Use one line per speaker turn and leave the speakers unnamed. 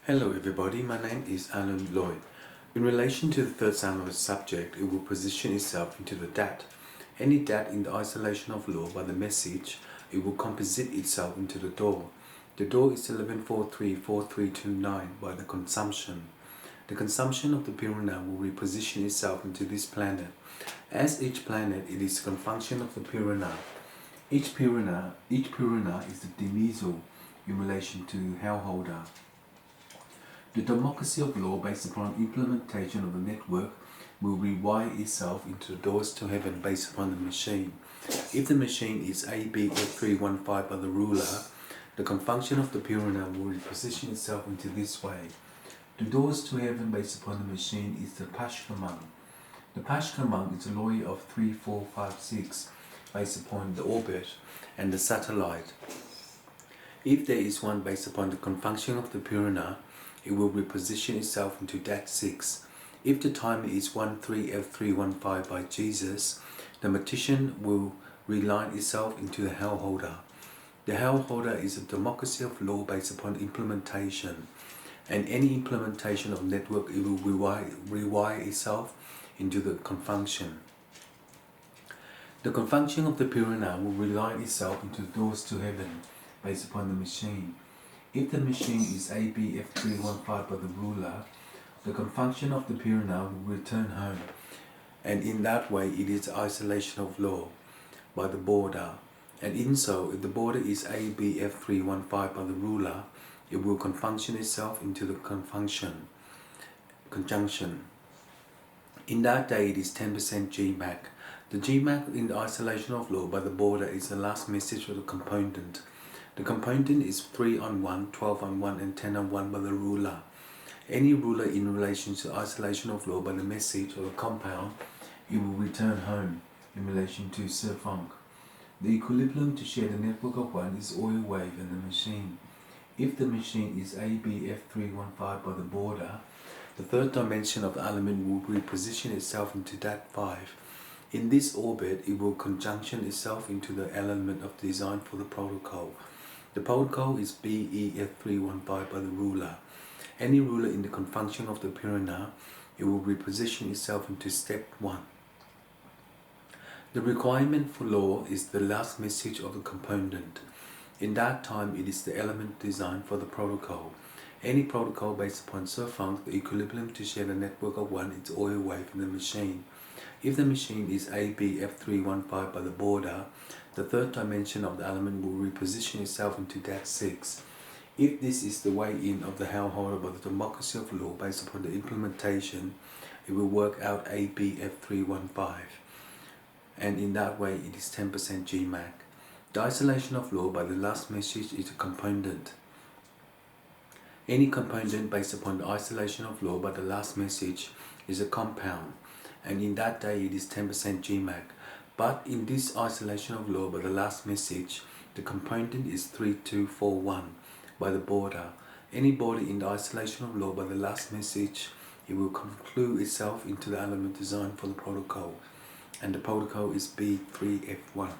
Hello everybody, my name is Alan Lloyd. In relation to the third sound of a subject, it will position itself into the dat. Any dat in the isolation of law by the message, it will composite itself into the door. The door is 11434329 by the consumption. The consumption of the Purana will reposition itself into this planet. As each planet, it is a confunction of the Purana. Each Purana is the demisal in relation to hellholder. The democracy of law based upon implementation of the network will rewire itself into the doors to heaven based upon the machine. If the machine is ABF315 by the ruler, the confunction of the Purana will reposition itself into this way. The doors to heaven based upon the machine is the Pashkamang. The Pashkamang is a lawyer of 3, 4, 5, 6 based upon the orbit and the satellite. If there is one based upon the confunction of the Purana, it will reposition itself into dat 6. If the timer is 13F315 by Jesus, the magician will realign itself into the hellholder. The hellholder is a democracy of law based upon implementation, and any implementation of network, it will rewire itself into the confunction. The confunction of the Purana will realign itself into the doors to heaven based upon the machine. If the machine is ABF315 by the ruler, the confunction of the Purana will return home, and in that way it is isolation of law by the border. And in so, if the border is ABF315 by the ruler, it will confunction itself into the conjunction. In that day it is 10% GMAC. The GMAC in the isolation of law by the border is the last message of the component. The component is 3 on 1, 12 on 1 and 10 on 1 by the ruler. Any ruler in relation to isolation of law by the message or the compound, it will return home in relation to Sir Funk. The equilibrium to share the network of 1 is oil wave and the machine. If the machine is ABF315 by the border, the third dimension of the element will reposition itself into dat 5. In this orbit, it will conjunction itself into the element of design for the protocol. The protocol is BEF315 by the ruler. Any ruler in the confunction of the Purana, it will reposition itself into step 1. The requirement for law is the last message of the component. In that time, it is the element design for the protocol. Any protocol based upon Sir Funk, the equilibrium to share the network of 1 is oil wave in the machine. If the machine is ABF315 by the border, the third dimension of the element will reposition itself into dat 6. If this is the way in of the hellholder by the democracy of law based upon the implementation, it will work out ABF315. And in that way, it is 10% GMAC. The isolation of law by the last message is a component. Any component based upon the isolation of law by the last message is a compound, and in that day it is 10% GMAC. But in this isolation of law by the last message, the component is 3241 by the border. Any border in the isolation of law by the last message, it will conclude itself into the element design for the protocol, and the protocol is B3F1.